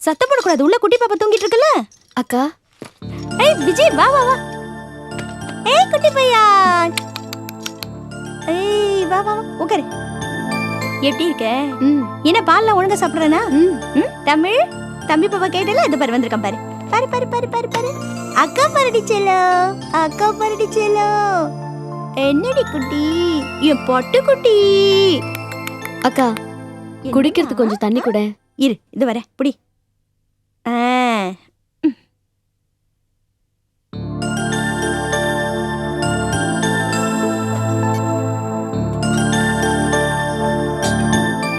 சத்தம் போடக்கூடாது. உள்ள குட்டி பாப்பா தூங்கிட்டு இருக்குல்ல. அக்கா. ஏய் விஜய் வா வா வா. ஏய் குட்டி பையா. ஏய் வா வா உட்காரு. எப்படி இருக்க? என்ன பால்ல ஒழுங்கா சாப்பிடுறனா? தமிழ் தம்பி பாப்பா கேட்டல இது பாரு வந்திருக்கான் பாரு. பாரு பாரு பாரு பாரு பாரு. அக்கா பாருடி செல்லோ. அக்கா பாருடி செல்லோ. என்னடி குட்டி? என் பொட்டு குட்டி. அக்கா குடிக்கிறதுக்கு கொஞ்சம் தண்ணி கூட. இரு இது வர புடி.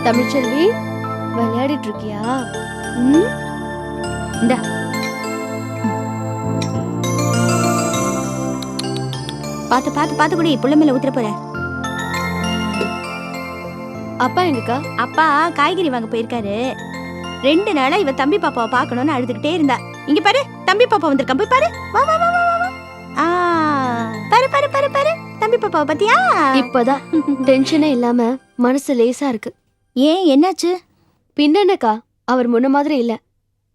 தமிழ்ச்செல்வி விளையாடிட்டு இருக்கியா? இந்தா பாத்து பாத்து பாத்து குடி. புள்ள மேல ஊத்துற போற. அப்பா எங்கக்கா? அப்பா காய்கறி வாங்க போயிருக்காரு. 2 நாளா இவ தம்பி பாப்பாவை பார்க்கணும்னு அழுதுகிட்டே இருந்தா. இங்க பாரு தம்பி பாப்பா வந்திருக்கான். போய் பாரு. வா வா வா வா வா. பாரு பாரு பாரு பாரு தம்பி பாப்பாவை பாத்தியா? இப்பதான் டென்ஷனே இல்லாம மனசு லேசா இருக்கு. ஏன் என்னாச்சு? பின்னக்கா அவர் முன்ன மாதிரி இல்ல.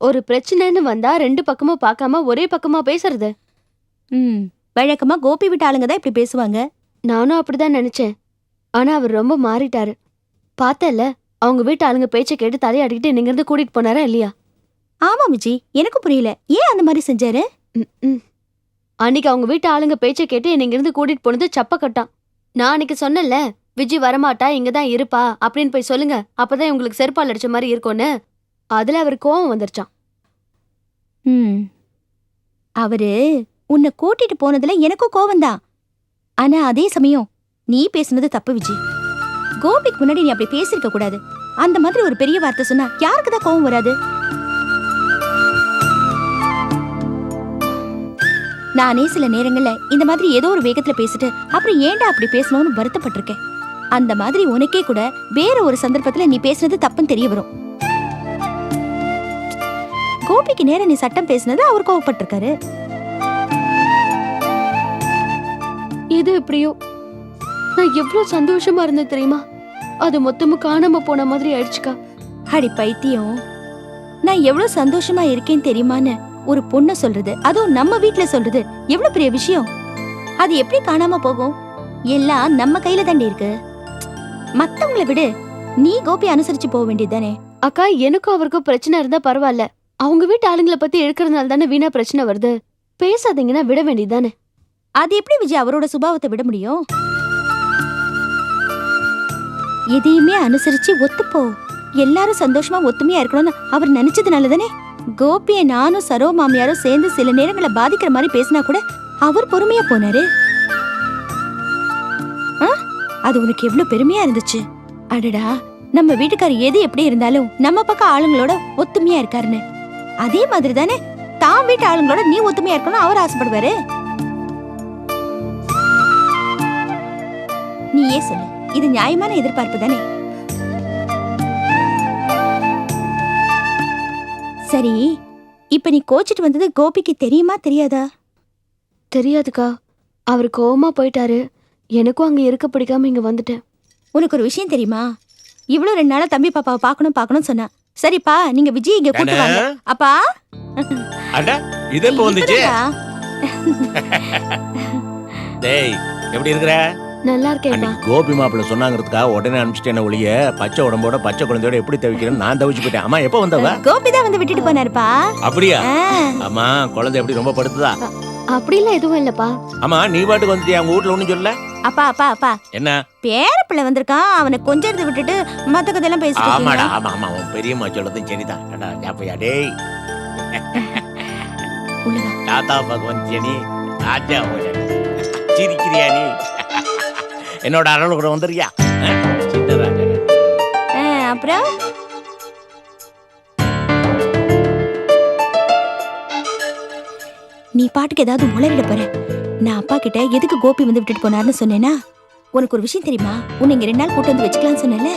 ஒரு பிரச்சனைன்னு வந்தா 2 பக்கமும் பார்க்காம ஒரே பக்கமா பேசுறது. வழக்கமா கோபி விட்ட ஆளுங்க தான் இப்படி பேசுவாங்க. நானும் அப்படிதான் நினைச்சேன். ஆனா அவர் ரொம்ப மாறிட்டாரு. பார்த்தல அவங்க வீட்டு ஆளுங்க பேச்சை கேட்டு தலையாடிக்கிட்டு நீங்க இருந்து கூட்டிட்டு போனாரா இல்லையா? ஆமா விஜி, எனக்கு புரியல ஏன் அந்த மாதிரி செஞ்சாரு. அன்னைக்கு அவங்க வீட்டு ஆளுங்க பேச்சை கேட்டு நீங்க இருந்து கூட்டிட்டு போனது சப்ப கட்டான். நான் அன்னைக்கு சொன்னல விஜி வரமாட்டா இங்கதான் இருப்பா அப்படின்னு போய் சொல்லுங்க, அப்பதான் உங்களுக்கு செருப்பால் அடிச்ச மாதிரி இருக்கும்னு. அதுல அவர் கோவம் வந்துருச்சான். அவரு உன்னை கூட்டிட்டு போனதுல எனக்கும் கோவம்தான். ஆனா அதே சமயம் நீ பேசுனது தப்பு விஜி. கோபிக்கு முன்னாடி நீ அப்படி பேசிருக்க கூடாது. அந்த மாதிரி ஒரு பெரிய வார்த்தை சொன்னா யாருக்குதான் கோவம் வராது? நானே சில நேரங்கள்ல இந்த மாதிரி ஏதோ ஒரு வேகத்துல பேசிட்டு அப்புறம் ஏன்டா அப்படி பேசணும்னு வருத்தப்பட்டிருக்கேன். அந்த மாதிரி உனக்கே கூட வேற ஒரு சந்தர்ப்பத்துல நீ பேசுனது தப்புன்னு தெரிய வரும். கோபிக்கு நேரம் நீ சட்டம் பேசுனது அவர் கோவப்பட்டிருக்காரு. இது எப்படியோ நான் எவ்வளவு சந்தோஷமா இருந்தேன் தெரியுமா? அது மொத்தமும் காணாம போன மாதிரி ஆயிடுச்சுக்கா. அடி பைத்தியம், நான் எவ்வளவு சந்தோஷமா இருக்கேன்னு தெரியுமான்னு ஒரு பொண்ணு சொல்றது, அதுவும் நம்ம வீட்டுல சொல்றது எவ்வளவு பெரிய விஷயம். அது எப்படி காணாம போகும்? எல்லாம் நம்ம கையில தாண்டி இருக்கு. மத்தவங்களை விடு, நீ கோபி அனுசரிச்சு போக வேண்டியதுதானே. அக்கா எனக்கும் அவருக்கும் பிரச்சனை இருந்தா பரவாயில்ல. அவங்க வீட்டு ஆளுங்களை பத்தி எடுக்கிறதுனால தானே வீணா பிரச்சனை வருது. பேசாதீங்கன்னா விட வேண்டியதுதானே. அது எப்படி விஜய் அவரோட சுபாவத்தை விட முடியும்? எதையுமே அனுசரிச்சு ஒத்துப்போ. எல்லாரும் சந்தோஷமா ஒத்துமையா இருக்கணும்னு அவர் நினைச்சதுனால தானே கோபிய நானும் சரோ மாமியாரும் சேர்ந்து சில நேரங்களை பாதிக்கிற மாதிரி பேசினா கூட அவர் பொறுமையா போனாரு. அது உனக்கு எவ்வளவு பெருமையா இருந்துச்சு. அடடா, நம்ம வீட்டுக்காரர் எது எப்படி இருந்தாலும் நம்ம பக்கம் ஆளுங்களோட ஒத்துமையா இருக்காருன்னு. அதே மாதிரி தானே தான் வீட்டு ஆளுங்களோட நீ ஒத்துமையா இருக்கணும் அவர் ஆசைப்படுவாரு. நீயே சொல்லு, இது நியாயமான எதிர்பார்ப்பு தானே? சரி, இப்ப நீ கோச்சிட்டு வந்தது கோபிக்கு தெரியுமா தெரியாதா? தெரியாதுக்கா. அவர் கோவமா போயிட்டாரு. எனக்கும் அங்க இருக்க பிடிக்காம இங்க வந்துட்டேன். உனக்கு ஒரு விஷயம் தெரியுமா? இவ்வளவு 2 நாளா தம்பி பாப்பாவை பார்க்கணும் சொன்னா. சரிப்பா, நீங்க விஜய் இங்க கூட்டு வாங்க. அப்பா அட இது எப்ப வந்துச்சு? டேய் எப்படி இருக்கற? நல்லா இருக்கேன்ப்பா. கோபி மாப்பிள்ள சொன்னாங்கிறதுக்காக உடனே அனுப்பிச்சிட்டேன ஒளிய பச்சை உடம்போட பச்சை குழந்தையோட எப்படி தவிக்கிறேன்னு நான் தவிச்சு போயிட்டேன். அம்மா எப்ப வந்தவ? கோபி தான் வந்து விட்டுட்டு போனாருப்பா. அப்படியா? அம்மா குழந்தை எப்படி ரொம்ப படுத்துதா? அப்படிலாம் எதுவும் இல்லப்பா. அம்மா நீ பாட்டுக்கு வந்துட்டியா? உங்க வீட்ல ஒண்ணும் சொல்லல? அப்பா அப்பா அப்பா என்ன பேர பிள்ளை வந்திருக்கான், அவனை கொஞ்சம் எடுத்து விட்டுட்டு மத்த கதையெல்லாம் பேசிட்டு ஆமாடா. ஆமா ஆமா உன் பெரியம்மா சொல்லதும் சரிதான். டடா ஜாப்பையா டேய். தாத்தா பகவான் ஜெனி ராஜா சிரிக்கிறியா நீ? என்னோட அருள் கூட வந்துறியா? அப்புறம் நீ பாட்டுக்கு ஏதாவது உளறிட போற. நான் அப்பா கிட்ட எதுக்கு கோபி வந்து விட்டுட்டு போனார்னு சொன்னேன்னா, உனக்கு ஒரு விஷயம் தெரியுமா? உன்னை இங்க 2 நாள் கூட்டு வந்து வச்சுக்கலாம்னு சொன்னேன்ல,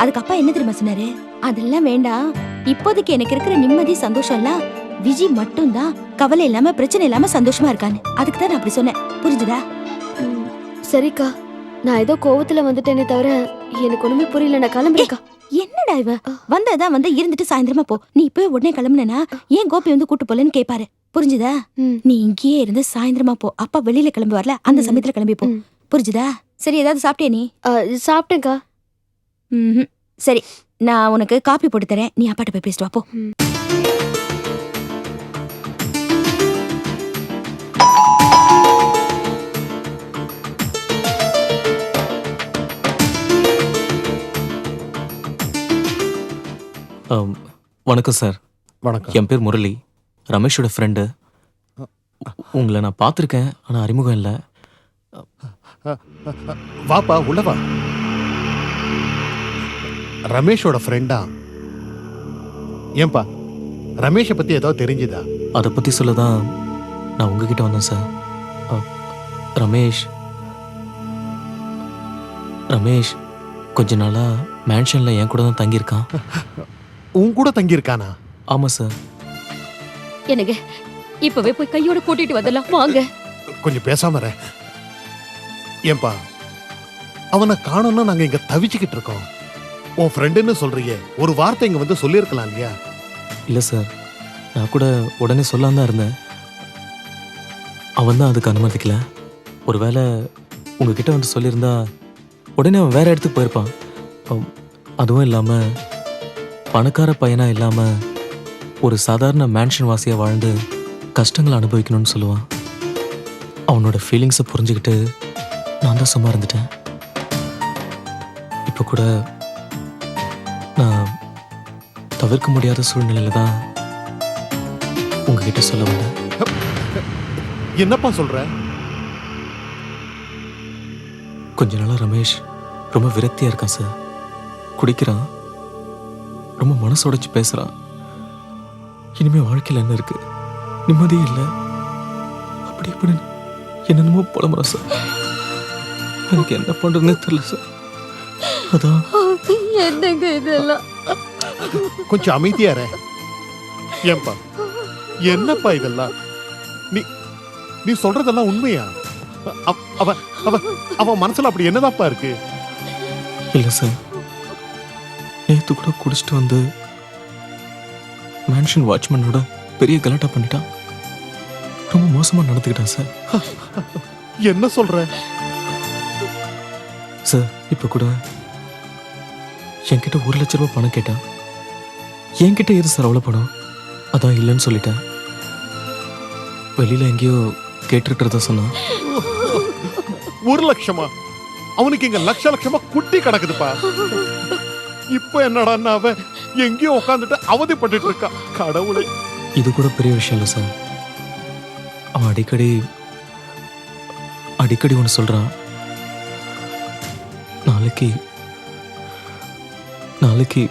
அதுக்கு அப்பா என்ன தெரியுமா சொன்னாரு? அதெல்லாம் வேண்டாம், இப்போதைக்கு எனக்கு இருக்கிற நிம்மதி சந்தோஷம் எல்லாம் விஜய் மட்டும் தான் கவலை இல்லாம பிரச்சனை இல்லாம சந்தோஷமா இருக்கான்னு. அதுக்கு தான் நான் அப்படி சொன்னேன். புரிஞ்சுதா? சரிக்கா. நான் ஏதோ கோவத்துல வந்துட்டேனே தவிர எனக்கு ஒண்ணுமே புரியல. நான் கிளம்புறேக்கா. என்னடா இவ வந்ததான் வந்து இருந்துட்டு சாயந்தரமா போ. நீ இப்பவே உடனே கிளம்புனா ஏன் கோபி வந்து கூட்டு போலன்னு கேட்பாரு. புரிஞ்சுதா? நீ இங்கேயே இருந்து சாயந்தரமா போ. அப்பா வெளியில கிளம்பி வரல, அந்த சமயத்துல கிளம்பி போ. புரிஞ்சுதா? சரி, ஏதாவது சாப்பிட்டியா நீ? சாப்பிட்டேன்க்கா. சரி, நான் உனக்கு காப்பி போட்டு தரேன். நீ அப்பாட்ட போய் பேசிட்டு வா போ. வணக்கம் சார். வணக்கம். என் பேர் முரளி, ரமேஷோட ஃப்ரெண்டு. உங்களை நான் பார்த்துருக்கேன், ஆனால் அறிமுகம் இல்லை. வாப்பா உள்ள வா. ரமேஷோட ஃப்ரெண்டா? ஏன்பா ரமேஷை பத்தி ஏதாவது தெரிஞ்சுதா? அதை பற்றி சொல்ல தான் நான் உங்ககிட்ட வந்தேன் சார். ரமேஷ் ரமேஷ் கொஞ்ச நாளாக மேன்ஷனில் என் கூட தான் தங்கியிருக்கான். உன் கூட தங்கியிருக்கானா? ஆமாம் சார். எனக்கு இப்பவே போய் கையோட கூட்டிட்டு வந்துடலாம் வாங்க. கொஞ்சம் பேசாம இரு. ஏன்பா அவனை காணோம்னா நாங்க இங்க தவிச்சுக்கிட்டு இருக்கோம். உன் ஃப்ரெண்டுன்னு சொல்றியே, ஒரு வார்த்தை இங்க வந்து சொல்லியிருக்கலாம் இல்லையா? இல்லை சார், நான் கூட உடனே சொல்லாம தான் இருந்தேன். அவன் தான் அதுக்கு அனுமதிக்கல. ஒருவேளை உங்ககிட்ட வந்து சொல்லியிருந்தா உடனே அவன் வேற இடத்துக்கு போயிருப்பான். அதுவும் இல்லாமல் பணக்கார பையனாக இல்லாமல் ஒரு சாதாரண மேன்ஷன் வாசியாக வாழ்ந்து கஷ்டங்களை அனுபவிக்கணும்னு சொல்லுவான். அவனோட ஃபீலிங்ஸை புரிஞ்சுக்கிட்டு நான் தான் சும்மா இருந்துட்டேன். இப்போ கூட நான் தவிர்க்க முடியாத சூழ்நிலையில தான் உங்ககிட்ட சொல்ல வந்தேன். என்னப்பா சொல்ற? கொஞ்ச நாளா ரமேஷ் ரொம்ப விரக்தியா இருக்கான் சார். குடிக்கிறான், ரொம்ப மனசு உடைச்சு பேசுறான். இனிமே வாழ்க்கையில் என்ன இருக்கு, நிம்மதியே இல்லை, அப்படி இப்படி என்னென்னமோ புலம்புறான் சார். எனக்கு என்ன பண்றதுன்னே தெரியல சார். அதான் என்னங்க இதெல்லாம்? கொஞ்சம் அமைதியா இரு. ஏன்பா என்னப்பா இதெல்லாம்? நீ நீ சொல்றதெல்லாம் உண்மையா? அவன் அவன் அவன் மனசுல அப்படி என்னதாப்பா இருக்கு? இல்லை சார், நேற்று கூட குடிச்சிட்டு வந்து மேன்ஷன் வாட்ச்மேனோட பெரிய கலாட்டா பண்ணிட்டான். ரொம்ப மோசமா நடந்துக்கிட்டான் சார். என்ன சொல்ற? சார் இப்போ கூட என்கிட்ட 1 லட்ச ரூபாய் பணம் கேட்டான். என்கிட்ட எது சார் அவ்வளோ பணம்? அதான் இல்லைன்னு சொல்லிட்டேன். வெளியில எங்கேயோ கேட்டுருக்கிறதா சொன்னான். 1 லட்சமா? அவனுக்கு இங்க லட்ச லட்சமா குட்டி கிடக்குதுப்பா. இப்ப என்னடா அவன் எங்கேயோ உட்காந்துட்டு அவதிப்பட்டு இருக்கா. கடவுளே, இது கூட பெரிய விஷயம் இல்லை சார். அவன் அடிக்கடி ஒன்று சொல்றான். நாளைக்கு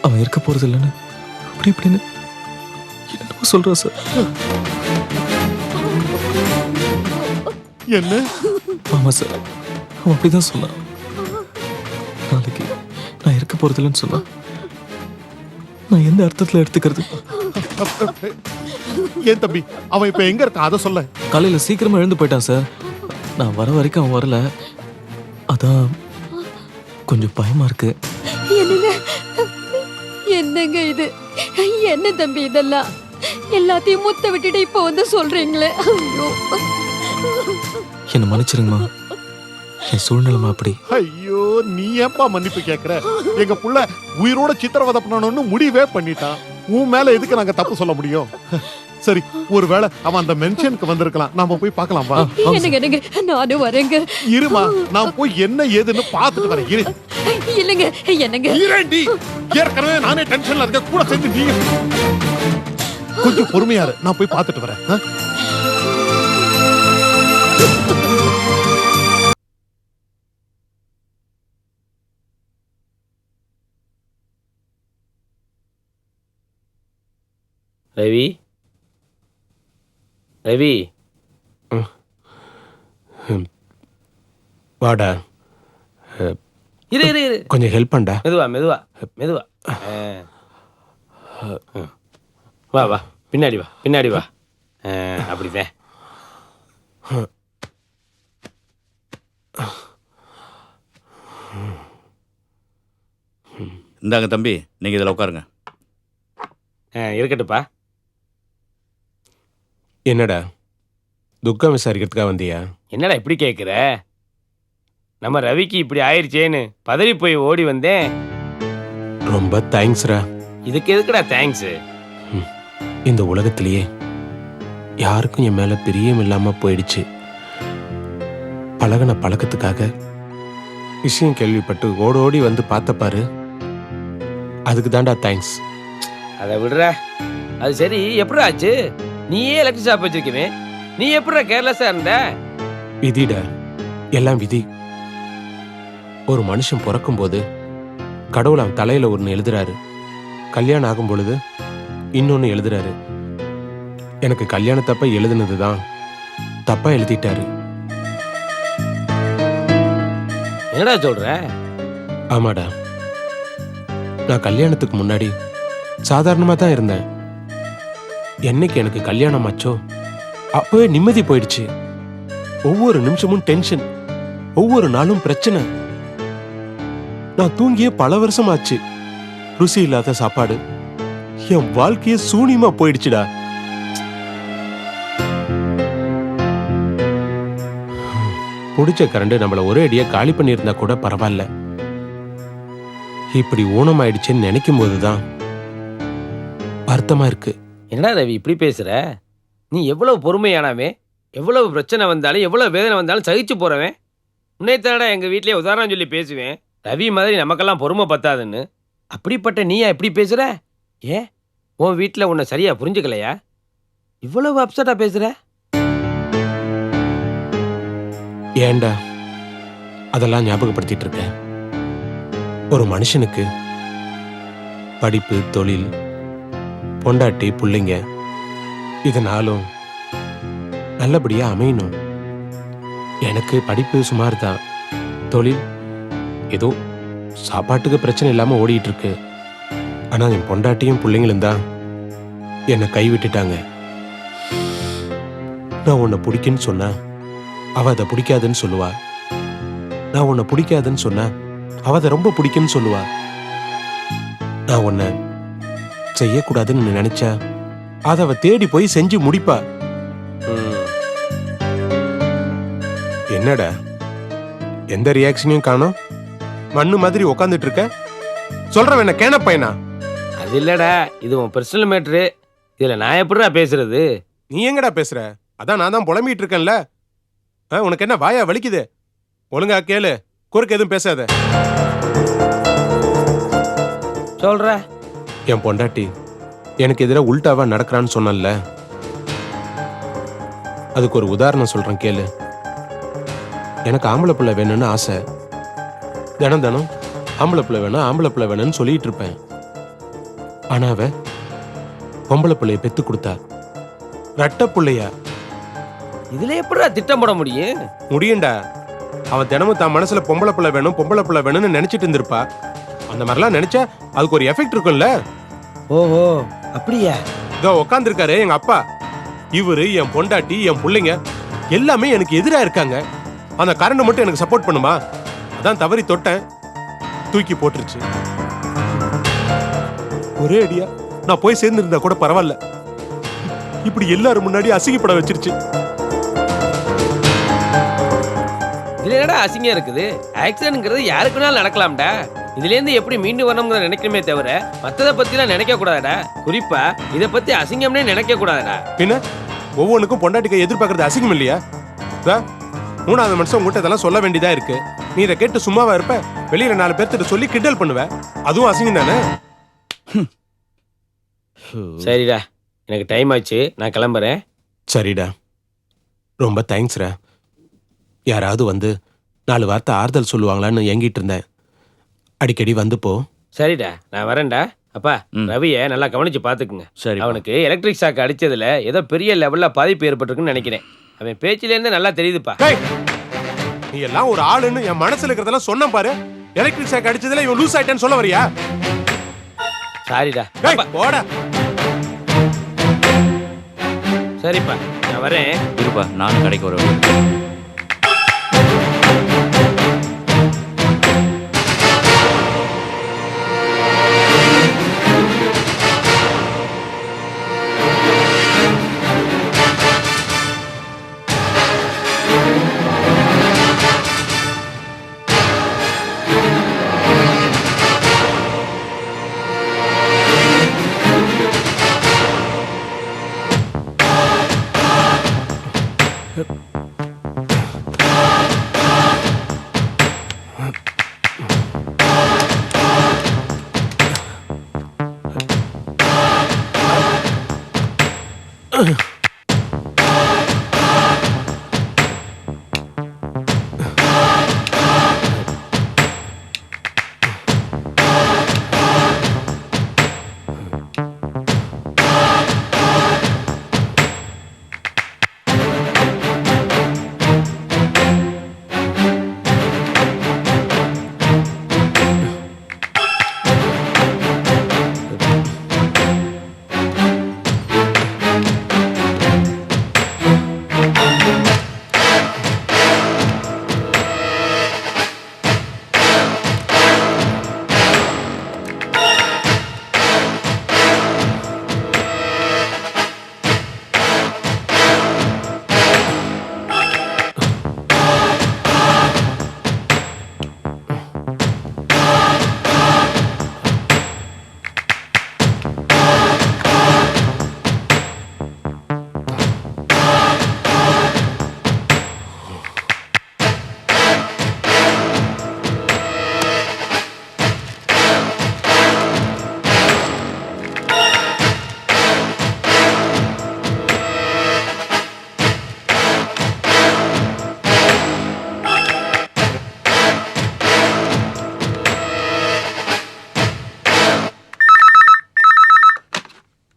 அவன் இருக்க போறது இல்லைன்னு அப்படி இப்படின்னு என்னமோ சொல்றான் சார். என்ன? ஆமா சார், அவன் அப்படிதான் சொன்னான். நாளைக்கு நான் இருக்க போறது இல்லைன்னு சொன்னான். நான் எந்த அர்த்தத்துல எடுத்துக்கிறது? ஏன் தம்பி, அவன் இப்ப எங்க இருக்கான் அதை சொல்ல. காலையில சீக்கிரமா எழுந்து போயிட்டான் சார். நான் வர வரைக்கும் அவன் வரல. அதான் கொஞ்சம் பயமா இருக்கு. என்னங்க இது? என்ன தம்பி இதெல்லாம்? எல்லாத்தையும் முத்த விட்டுட்டு இப்போ வந்து சொல்றீங்களே. ஐயோ, என்ன மன்னிச்சிருங்கம்மா, என் சூழ்நிலைமா அப்படி. ஐயோ, நீ ஏன்பா மன்னிப்பு கேக்குற? எங்க புள்ள உயிரோட சித்திரவதை பண்ணணும்னு முடிவே பண்ணிட்டான். உன் மேல எதுக்கு நாங்க தப்பு சொல்ல முடியும்? சரி, ஒருவேளை அவன் அந்த மென்ஷனுக்கு வந்திருக்கலாம். நாம போய் பார்க்கலாம் வா. என்னங்க நானும் வரேங்க. இருமா, நான் போய் என்ன ஏதுன்னு பார்த்துட்டு வரேன். இரு. இல்லங்க, என்னங்க இரண்டி, ஏற்கனவே நானே டென்ஷன்ல இருக்க, கூட சேர்ந்து நீ கொஞ்சம் பொறுமையா இரு. நான் போய் பார்த்துட்டு வரேன். ரவி, ரவி, வாடா, இரு இரு இரு, கொஞ்சம் ஹெல்ப் பண்ணடா. மெதுவா மெதுவா மெதுவா. வா வா, பின்னாடி வா, பின்னாடி வா. அப்படிதான். இந்தாங்க தம்பி, நீங்கள் இதில் உட்காருங்க. இருக்கட்டுப்பா. என்னடா துக்கம் விசாரிக்கிறதுக்காக வந்தியா? என்னடா இப்படி கேட்குற? நம்ம ரவிக்கு இப்படி ஆயிடுச்சேன்னு பதறி போய் ஓடி வந்தேன். ரொம்ப தேங்க்ஸ்ரா. இதுக்கு எதுக்குடா தேங்க்ஸு? இந்த உலகத்திலேயே யாருக்கும் என் மேல பிரியம் இல்லாம போயிடுச்சு. பழகின பழக்கத்துக்காக விஷயம் கேள்விப்பட்டு ஓடி வந்து பார்த்த பாரு, அதுக்கு தான்டா தேங்க்ஸ். அதை விடுற. அது சரி, எப்படி ஆச்சு? நீயே எலக்ட்ரிக் ஷாப் வச்சிருக்கவே, நீ எப்படிடா கேர்லெஸ்ஸா இருந்த? விதிடா, எல்லாம் விதி. ஒரு மனுஷன் பிறக்கும் போது கடவுள் அவன் தலையில ஒன்று எழுதுறாரு, கல்யாணம் ஆகும் பொழுது இன்னொன்னு எழுதுறாரு. எனக்கு கல்யாணத்தப்ப எழுதுனது தான் தப்பா எழுதிட்டாரு. என்னடா சொல்ற? ஆமாடா, நான் கல்யாணத்துக்கு முன்னாடி சாதாரணமா தான் இருந்தேன். என்னைக்கு எனக்கு கல்யாணம் ஆச்சோ அப்பவே நிம்மதி போயிடுச்சு. ஒவ்வொரு நிமிஷமும் டென்ஷன், ஒவ்வொரு நாளும் பிரச்சனை. நான் தூங்கியே பல வருஷம் ஆச்சு. ருசி இல்லாத சாப்பாடு, என் வாழ்க்கையே சூனியமா போயிடுச்சுடா. புடிச்ச கரண்டு நம்மள ஒரே அடியா காலி பண்ணியிருந்தா கூட பரவாயில்ல. இப்படி ஊனமாயிடுச்சுன்னு நினைக்கும் போதுதான் வருத்தமா இருக்கு. என்னடா ரவி இப்படி பேசுற? நீ எவ்வளவு பொறுமையானவே, எவ்வளவு பிரச்சனை வந்தாலும் எவ்வளவு வேதனை வந்தாலும் சகிச்சு போறவன். உன்னைத்தாடா எங்க வீட்லயே உதாரணம் சொல்லி பேசுவேன். ரவி மாதிரி நமக்கெல்லாம் பொறுமை பத்தாதுன்னு. அப்படிப்பட்ட நீயா எப்படி பேசுற? ஏன் உன் வீட்டில் உன்னை சரியா புரிஞ்சுக்கலையா? இவ்வளவு அப்செட்டா பேசுற? ஏண்டா அதெல்லாம் ஞாபகப்படுத்திட்டு இருக்க? ஒரு மனுஷனுக்கு படிப்பு, தொழில், பொண்டாட்டி, புள்ளைங்க இதனாலும் நல்லபடியா அமையணும். எனக்கு படிப்பு சுமார் தான், தொழில் ஏதோ சாப்பாட்டுக்கு பிரச்சனை இல்லாம ஓடிட்டு இருக்கு. ஆனா என் பொண்டாட்டியும் பிள்ளைங்களும் தான் என்னை கைவிட்டுட்டாங்க. நான் உன்னை பிடிக்குன்னு சொன்னா அவ அதை பிடிக்காதுன்னு சொல்லுவா. நான் உன்னை பிடிக்காதுன்னு சொன்னா அவ அதை ரொம்ப பிடிக்குன்னு சொல்லுவா. நான் உன்னை செய்யக்கூடாதுன்னு நினைச்சா அதை அவ தேடி போய் செஞ்சு முடிப்பா. என்னடா எந்த ரியாக்ஷனையும் காணோம்? மண்ணு மாதிரி உட்காந்துட்டு இருக்க. சொல்றவன் என்ன கேன பையனா? அது இல்லடா, இது உன் பர்சனல் மேட்ரு. இதுல நான் எப்படிடா பேசுறது? நீ எங்கடா பேசுற? அதான் நான் தான் புலம்பிட்டு இருக்கேன்ல. உனக்கு என்ன வாயா வலிக்குது? ஒழுங்கா கேளு, குறுக்கு எதுவும் பேசாத. சொல்ற. என் பொண்டாட்டி எனக்கு எதிராக உல்டாவா நடக்கிறான்னு சொன்னல, அதுக்கு ஒரு உதாரணம் சொல்றேன் கேளு. எனக்கு ஆம்பளை பிள்ளை வேணும்னு ஆசை. தினம் தினம் ஆம்பளை பிள்ளை வேணும், ஆம்பளை பிள்ளை வேணும்னு சொல்லிட்டு இருப்பேன். ஆனா அவ பொம்பளை பிள்ளைய பெத்து கொடுத்தா. ரெட்ட பிள்ளையா? இதுல எப்படிடா திட்டம் போட முடியும்? முடியும்டா. அவன் தினமும் தான் மனசுல பொம்பளை பிள்ளை வேணும், பொம்பளை பிள்ளை வேணும்னு நினைச்சிட்டு இருந்திருப்பா. அந்த மாதிரிலாம் நினைச்சா அதுக்கு ஒரு எஃபெக்ட் இருக்கும்ல. ஓஹோ, அப்படியா? இதோ உட்காந்துருக்காரு எங்க அப்பா. இவரு, என் பொண்டாட்டி, என் பிள்ளைங்க எல்லாமே எனக்கு எதிரா இருக்காங்க. அந்த கரண்ட் மட்டும் எனக்கு சப்போர்ட் பண்ணுமா? அதான் தவறி தொட்டேன், தூக்கி போட்டுருச்சு. ஒரே அடியா நான் போய் சேர்ந்திருந்தா கூட பரவாயில்ல, இப்படி எல்லாரும் முன்னாடி அசிங்கப்பட வச்சிருச்சு. இதுல என்னடா அசிங்கம் இருக்குது? ஆக்சிடென்ட்ங்கிறது யாருக்குனாலும் நடக்கலாம்டா. இதுல இருந்து எப்படி மீண்டு வரணும்னு நினைக்கணுமே தவிர மத்தத பத்திலாம் நினைக்க கூடாதடா. குறிப்பா இத பத்தி அசிங்கம்னே நினைக்க கூடாதடா. பின்ன ஒவ்வொன்றுக்கும் பொண்டாட்டிக்கு எதிர்பார்க்கறது அசிங்கம் இல்லையா? மூணாவது மனுஷன் உங்ககிட்ட இதெல்லாம் சொல்ல வேண்டியதா இருக்கு. நீ இதை கேட்டு சும்மாவா இருப்ப? வெளியில 4 பேர்த்திட்ட சொல்லி கிண்டல் பண்ணுவ. அதுவும் அசிங்கம் தானே? சரிடா, எனக்கு டைம் ஆச்சு, நான் கிளம்புறேன். சரிடா, ரொம்ப தேங்க்ஸ்ரா. யாராவது வந்து 4 வார்த்தை ஆறுதல் சொல்லுவாங்களான்னு ஏங்கிட்டு இருந்தேன். அடிக்கடி வந்து போ. சரிடா, நான் வரேன்டா. அப்பா, ரவியை நல்லா கவனிச்சு பாத்துக்குங்க. சரி. அவனுக்கு எலக்ட்ரிக் ஷாக் அடிச்சதுல ஏதோ பெரிய லெவல்ல பாதிப்பு ஏற்பட்டிருக்குன்னு நினைக்கிறேன். அவன் பேச்சில இருந்து நல்லா தெரியுதுப்பா. நீ எல்லாம் ஒரு ஆளுன்னு என் மனசுல இருக்கிறதெல்லாம் சொன்ன பாரு. எலக்ட்ரிக் ஷாக் அடிச்சதுல இவன் லூஸ் ஆயிட்டேன்னு சொல்ல வரியா? சாரிடா. போடா. சரிப்பா, நான் வரேன். இருப்பா, நானும் கடைக்கு வருவேன்.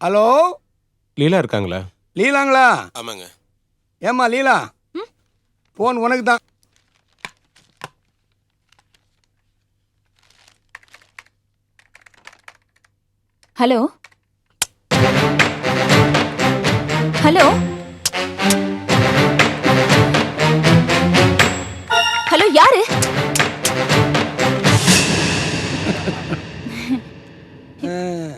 ஹலோ, லீலா இருக்காங்களா? லீலாங்களா? ஆமாங்க. ஏம்மா லீலா, போன் உனக்கு தான். ஹலோ ஹலோ ஹலோ, யாரு? ம்.